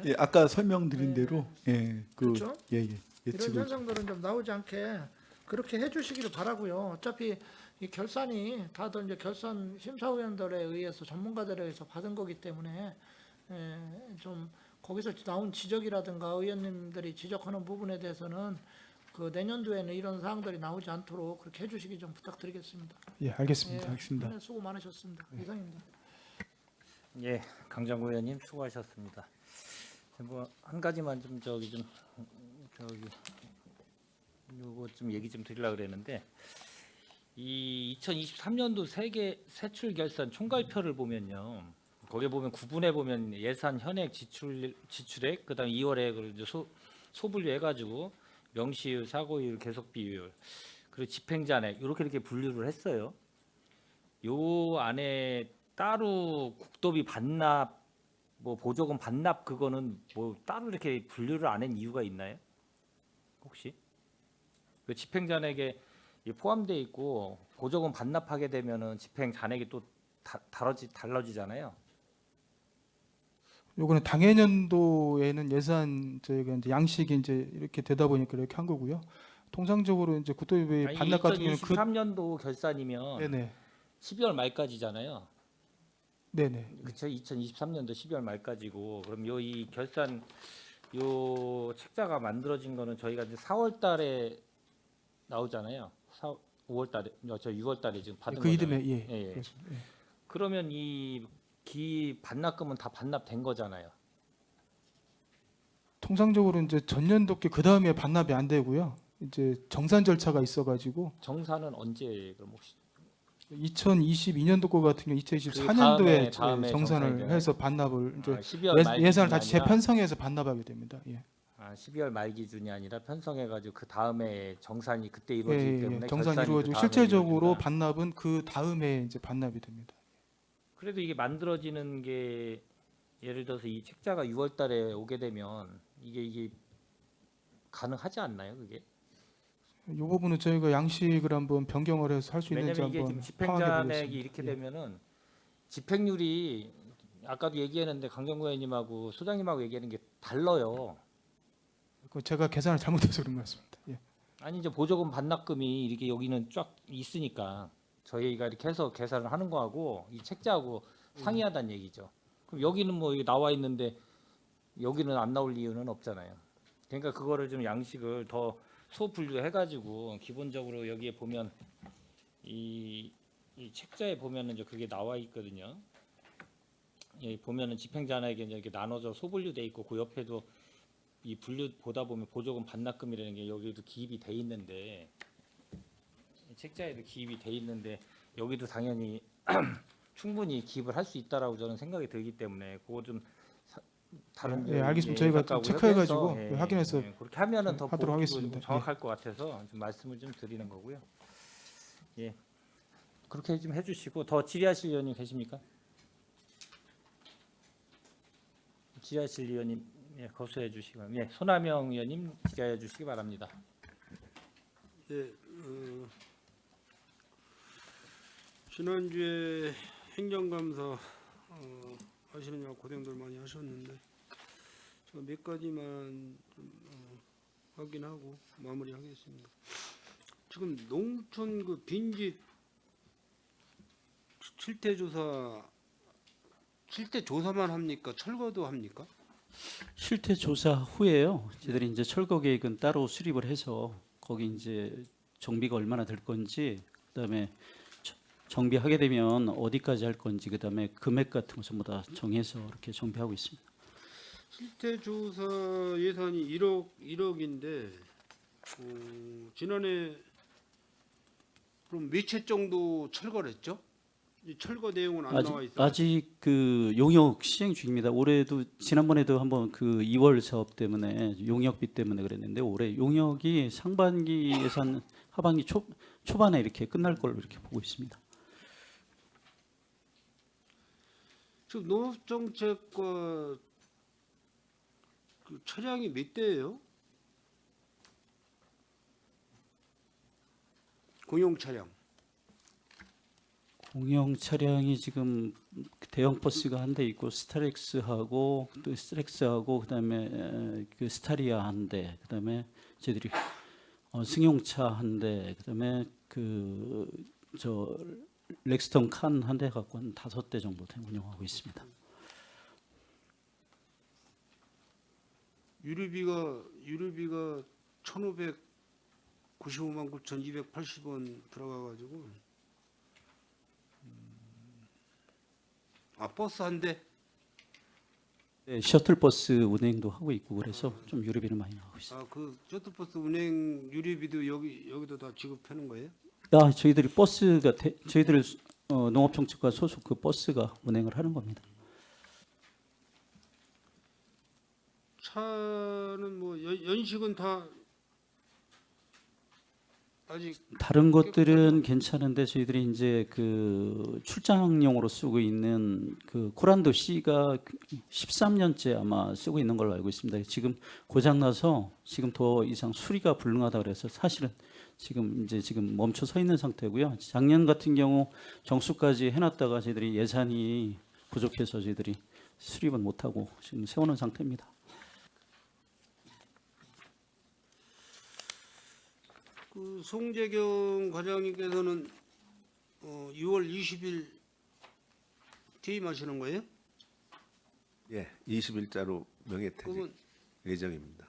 예, 아까 설명드린 네. 대로 그렇죠? 이런 예측을 현상들은 좀 나오지 않게 그렇게 해주시기를 바라고요. 어차피 이 결산이 다들 이제 결산 심사위원들에 의해서 전문가들에 의해서 받은 거기 때문에 좀 거기서 나온 지적이라든가 의원님들이 지적하는 부분에 대해서는 그 내년도에는 이런 사항들이 나오지 않도록 그렇게 해주시기 좀 부탁드리겠습니다. 예, 알겠습니다. 알겠습니다. 오늘 수고 많으셨습니다. 이상입니다. 예, 강정구 의원님 수고하셨습니다. 뭐 한 가지만 좀 요거 좀 얘기 좀 드리려고 그랬는데 이 2023년도 세계 세출 결산 총괄표를 보면요. 거기에 보면 구분해 보면 예산 현액 지출액 그다음 2월액을 이제 소분류해 가지고 명시율, 사고율, 계속 비율 그리고 집행잔액 이렇게 분류를 했어요. 요 안에 따로 국도비 반납 뭐 보조금 반납 그거는 뭐 따로 이렇게 분류를 안 한 이유가 있나요? 혹시 그 집행잔액에 포함되어 있고 보조금 반납하게 되면은 집행잔액이 또 달라지잖아요. 요거는 당해년도에는 예산 저희가 이제 양식이 이제 이렇게 되다 보니까 이렇게 한 거고요. 통상적으로 이제 국도비 반납 같은 경우는 2023년도 결산이면 네네 12월 말까지잖아요. 네네 그쵸? 2023년도 12월 말까지고 그럼 이 결산 요 책자가 만들어진 거는 저희가 이제 4월 달에 나오잖아요. 5월 달에 저 6월 달에 지금 받은 그 거잖아요. 이듬해 예. 예, 예. 그렇습니다. 예. 그러면 이 반납금은 다 반납된 거잖아요. 통상적으로 이제 전년도께 그 다음에 반납이 안 되고요. 이제 정산 절차가 있어가지고 정산은 언제 그럼 혹시 2022년도 거 같은 경우 2024년도에 다음에 정산이 정산을 되나요? 해서 반납을 이제 12월 말 예산을 기준이 다시 아니라 재편성해서 반납하게 됩니다. 예. 12월 말 기준이 아니라 편성해가지고 그 다음에 정산이 그때 예, 이루어지기 예, 때문에 예. 정산이 결산이 이루어지고 그 다음에 실제적으로 이루어진다. 반납은 그 다음에 이제 반납이 됩니다. 그래도 이게 만들어지는 게 예를 들어서 이 책자가 6월달에 오게 되면 이게 가능하지 않나요, 그게? 이 부분은 저희가 양식을 한번 변경을 해서 할 수 있는지 왜냐면 이게 한번 지금 파악해 집행잔액이 보겠습니다. 이렇게 예. 되면은 집행률이 아까도 얘기했는데 강경구 의원님하고 소장님하고 얘기하는 게 달라요. 그 제가 계산을 잘못해서 그런 것 같습니다. 예. 아니 이제 보조금 반납금이 이렇게 여기는 쫙 있으니까 저희가 이렇게 해서 계산을 하는 거하고 이 책자하고 상이하다는 얘기죠. 그럼 여기는 뭐 이게 나와 있는데 여기는 안 나올 이유는 없잖아요. 그러니까 그거를 좀 양식을 더 소분류해가지고 기본적으로 여기에 보면 이 책자에 보면은 이제 그게 나와 있거든요. 여기 보면은 집행잔액에 이제 이렇게 나눠져 소분류돼 있고 그 옆에도 이 분류 보다 보면 보조금 반납금이라는 게 여기도 기입이 돼 있는데 이 책자에도 기입이 돼 있는데 여기도 당연히 충분히 기입을 할 수 있다라고 저는 생각이 들기 때문에 그거 좀 다른 예, 알겠습니다. 저희가 좀 예산가하고 체크해가지고 협의해서, 확인해서 그렇게 하면은 더 하도록 보기고 하겠습니다. 정확할 것 같아서 좀 말씀을 좀 드리는 거고요. 예, 그렇게 좀 해주시고 더 질의하실 의원님 계십니까? 질의하실 의원님 예, 거수해 주시기 바랍니다. 예, 손하명 의원님 질의해 주시기 바랍니다. 네, 지난주에 행정감사 하시느냐 고생들 많이 하셨는데 제가 몇 가지만 좀 확인하고 마무리하겠습니다. 지금 농촌 그 빈집 실태 조사만 합니까? 철거도 합니까? 실태 조사 후에요. 저희들이 이제 철거 계획은 따로 수립을 해서 거기 이제 정비가 얼마나 될 건지, 그다음에 정비하게 되면 어디까지 할 건지, 그다음에 금액 같은 거 전부 다 정해서 이렇게 정비하고 있습니다. 실태 조사 예산이 1억인데 지난해 그럼 몇 채 정도 철거를 했죠? 이 철거 내용은 안 나와 있어요. 아직 그 용역 시행 중입니다. 올해도 지난번에도 한번 그 2월 사업 때문에 용역비 때문에 그랬는데 올해 용역이 상반기 예산 하반기 초반에 이렇게 끝날 걸로 이렇게 보고 있습니다. 지금 농업정책과 그 차량이 몇 대예요? 공용 차량. 공영 차량이 지금 대형 버스가 한 대 있고 스타렉스하고 또 스트렉스하고 그다음에 그 스타리아 한 대, 그다음에 저희들이 승용차 한 대, 그다음에 그 저 렉스턴 칸 한 대 갖고 한 5대 정도 운영하고 있습니다. 유류비가 1,595만 9,280원 들어가가지고 버스 한 대. 네, 셔틀버스 운행도 하고 있고 그래서 좀 유류비는 많이 나오고 있습니다. 그 셔틀버스 운행 유류비도 여기도 다 지급하는 거예요? 저희들이 버스가 저희들 농업정책과 소속 그 버스가 운행을 하는 겁니다. 차는 뭐 연식은 다 아직 다른 것들은 괜찮은데 저희들이 이제 그 출장용으로 쓰고 있는 그 코란도 C가 13년째 아마 쓰고 있는 걸로 알고 있습니다. 지금 고장 나서 지금 더 이상 수리가 불능하다 그래서 사실은 지금 멈춰 서 있는 상태고요. 작년 같은 경우 정수까지 해놨다가 저희들이 예산이 부족해서 저희들이 수립은 못하고 지금 세우는 상태입니다. 그 송재경 과장님께서는 6월 20일 퇴임하시는 거예요? 예, 20일자로 명예퇴직 그러면 예정입니다.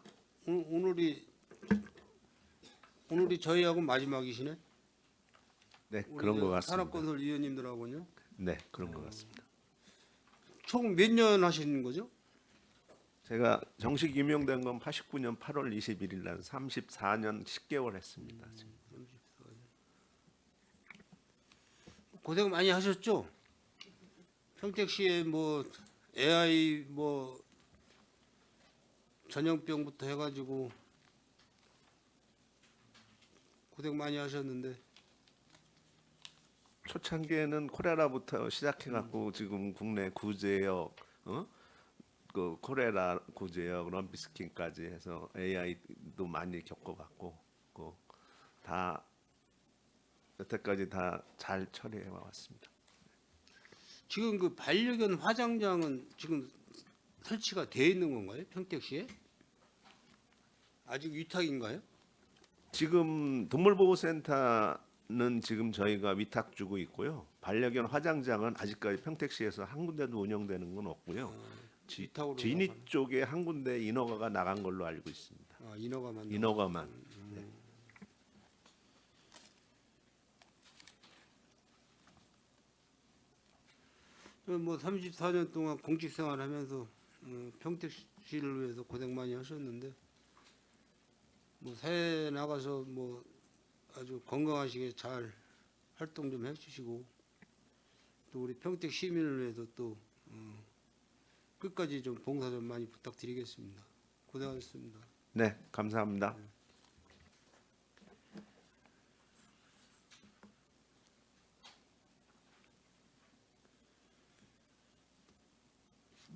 오늘이 저희하고 마지막이시네? 네, 우리 그런 것 같습니다. 산업건설 위원님들하고요. 네, 그런 것 같습니다. 총 몇 년 하신 거죠? 제가 정식 임용된 건 89년 8월 21일 날 34년 10개월 했습니다. 지금. 고생 많이 하셨죠? 평택시에 뭐 AI 뭐 전염병부터 해가지고 고생 많이 하셨는데 초창기에는 콜레라부터 시작해갖고 지금 국내 구제역, 그 콜레라 구제역, 럼피스킨까지 해서 AI도 많이 겪어봤고, 다 여태까지 다 잘 처리해 왔습니다. 지금 그 반려견 화장장은 지금 설치가 돼 있는 건가요? 평택시에? 아직 위탁인가요? 지금 동물보호센터는 지금 저희가 위탁 주고 있고요. 반려견 화장장은 아직까지 평택시에서 한 군데도 운영되는 건 없고요. 위탁으로 진입 나가는- 쪽에 한 군데 인허가가 나간 걸로 알고 있습니다. 인허가만. 인허가만. 네. 뭐 34년 동안 공직 생활하면서 평택시를 위해서 고생 많이 하셨는데 뭐 새해 나가서 뭐 아주 건강하시게 잘 활동 좀 해주시고 또 우리 평택 시민을 위해서 또 끝까지 좀 봉사 좀 많이 부탁드리겠습니다. 고생하셨습니다. 네, 감사합니다.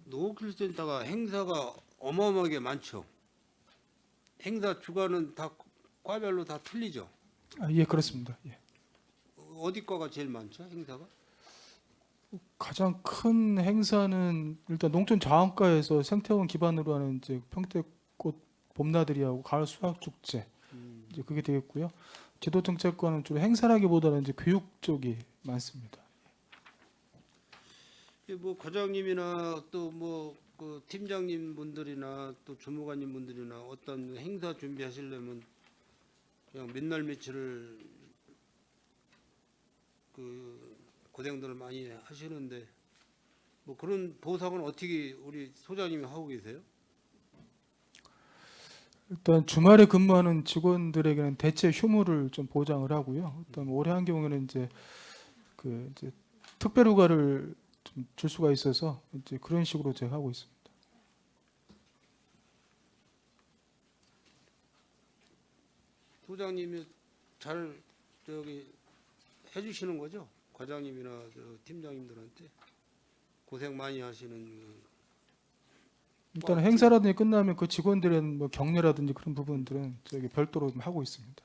농업기술센터가 행사가 어마어마하게 많죠. 행사 주간은 다 과별로 다 틀리죠. 예, 그렇습니다. 예. 어디 과가 제일 많죠? 행사가? 가장 큰 행사는 일단 농촌자원과에서 생태원 기반으로 하는 이제 평택꽃 봄나들이하고 가을 수학 축제 이제 그게 되겠고요. 지도정책과는 주로 행사라기보다는 이제 교육 쪽이 많습니다. 뭐 과장님이나 또 뭐 그 팀장님 분들이나 또 주무관님 분들이나 어떤 행사 준비하시려면 그냥 몇 날 며칠을 그 고생들을 많이 하시는데 뭐 그런 보상은 어떻게 우리 소장님이 하고 계세요? 일단 주말에 근무하는 직원들에게는 대체 휴무를 좀 보장을 하고요. 일단 올해 한 경우에는 이제 이제 특별휴가를 좀 줄 수가 있어서 이제 그런 식으로 제가 하고 있습니다. 소장님이 잘 저기 해주시는 거죠? 과장님이나 저 팀장님들한테 고생 많이 하시는 일단 행사라든지 끝나면 그 직원들의 뭐 격려라든지 그런 부분들은 저기 별도로 좀 하고 있습니다.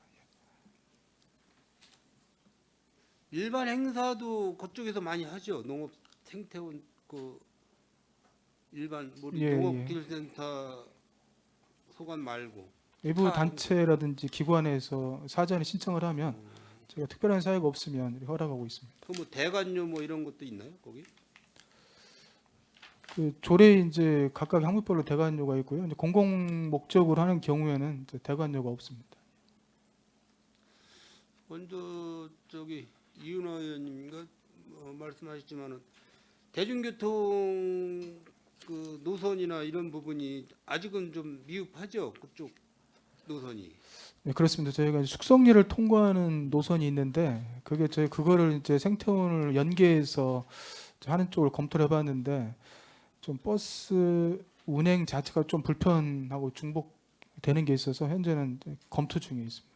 일반 행사도 그쪽에서 많이 하죠. 농업 생태원 그 일반 우리 예, 농업기술센터 소관 말고 외부 다 단체라든지 기관에서 사전에 신청을 하면 제가 특별한 사유가 없으면 이렇게 허락하고 있습니다. 그 뭐 대관료 뭐 이런 것도 있나요? 거기? 그 조례 이제 각각 항목별로 대관료가 있고요. 이제 공공 목적으로 하는 경우에는 이제 대관료가 없습니다. 먼저 저기 이윤화 의원님인가 말씀하셨지만은 대중교통 그 노선이나 이런 부분이 아직은 좀 미흡하죠. 그쪽 노선이. 네, 그렇습니다. 저희가 이제 숙성리를 통과하는 노선이 있는데 그거를 이제 생태원을 연계해서 하는 쪽을 검토를 해봤는데 좀 버스 운행 자체가 좀 불편하고 중복되는 게 있어서 현재는 이제 검토 중에 있습니다.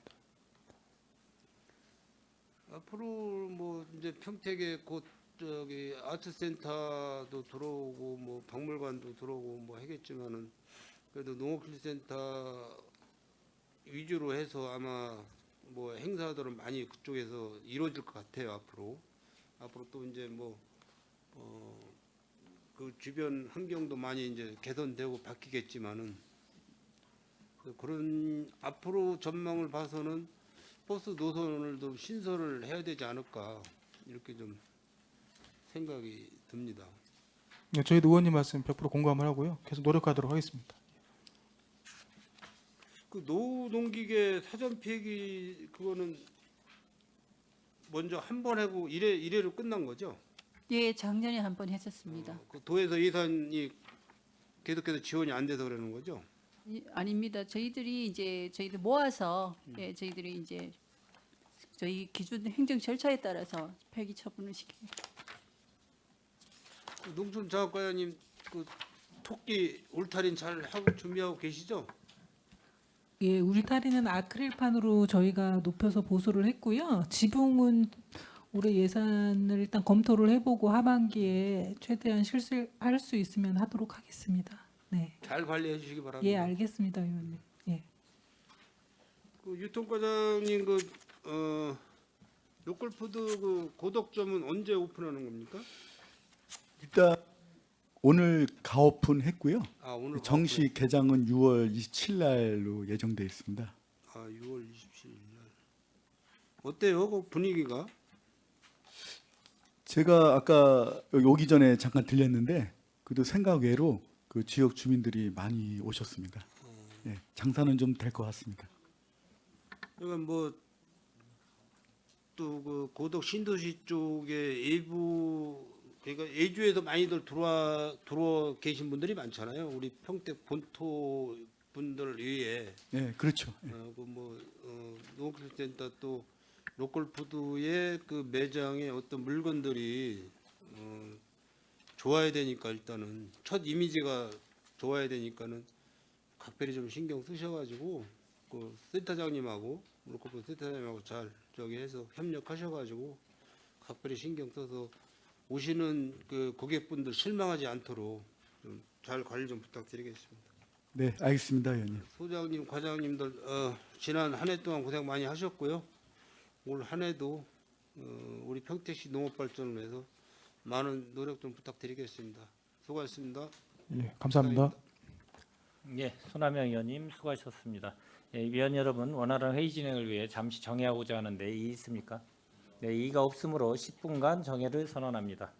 앞으로 뭐 이제 평택에 곧 저기 아트센터도 들어오고 뭐 박물관도 들어오고 뭐 하겠지만은 그래도 농업기술센터 위주로 해서 아마 뭐 행사들은 많이 그쪽에서 이루어질 것 같아요. 앞으로 또 이제 뭐 그 주변 환경도 많이 이제 개선되고 바뀌겠지만은 그런 앞으로 전망을 봐서는 버스 노선을 좀 신설을 해야 되지 않을까 이렇게 좀 생각이 듭니다. 네, 저희도 의원님 말씀 100% 공감을 하고요. 계속 노력하도록 하겠습니다. 그 노농기계 사전 폐기 그거는 먼저 한 번 하고 이래로 끝난 거죠? 예, 작년에 한 번 했었습니다. 그 도에서 예산이 계속해서 지원이 안 돼서 그러는 거죠? 아닙니다. 저희들 모아서 예, 저희들이 이제 저희 기준 행정 절차에 따라서 폐기 처분을 시킵니다. 그 농촌장학과장님 그 토끼 울타리 잘 하고 준비하고 계시죠? 예, 울타리는 아크릴판으로 저희가 높여서 보수를 했고요. 지붕은 올해 예산을 일단 검토를 해보고 하반기에 최대한 실시할 수 있으면 하도록 하겠습니다. 네, 잘 관리해 주시기 바랍니다. 예, 알겠습니다, 의원님. 예. 그 유통과장님 로컬푸드 그 고덕점은 언제 오픈하는 겁니까? 일단 오늘 가오픈 했고요. 아 오늘 정식 개장은 6월 27일 날로 예정돼 있습니다. 아 6월 27일 날. 어때요? 그 분위기가? 제가 아까 여기 오기 전에 잠깐 들렸는데 그래도 생각 외로 그 지역 주민들이 많이 오셨습니다. 예, 장사는 좀 될 것 같습니다. 그러니까 뭐 또 그 고덕 신도시 쪽에 일부 그러니까 예주에서 많이들 들어와 계신 분들이 많잖아요. 우리 평택 본토 분들 위해 예, 그렇죠. 예. 그뭐 농업기술센터 또 로컬푸드의 그 매장에 어떤 물건들이 좋아야 되니까 일단은 첫 이미지가 좋아야 되니까는 각별히 좀 신경 쓰셔가지고 그 센터장님하고 로컬푸드 센터장님하고 잘 저기 해서 협력하셔가지고 각별히 신경 써서 오시는 그 고객분들 실망하지 않도록 좀 잘 관리 좀 부탁드리겠습니다. 네, 알겠습니다, 의원님. 소장님, 과장님들 지난 한 해 동안 고생 많이 하셨고요. 올 한 해도 우리 평택시 농업 발전을 위해서 많은 노력 좀 부탁드리겠습니다. 수고하셨습니다. 예, 감사합니다. 예, 손하명 의원님 수고하셨습니다. 예, 위원 여러분, 원활한 회의 진행을 위해 잠시 정회하고자 하는데 이의 있습니까? 네, 이의가 없으므로 10분간 정회를 선언합니다.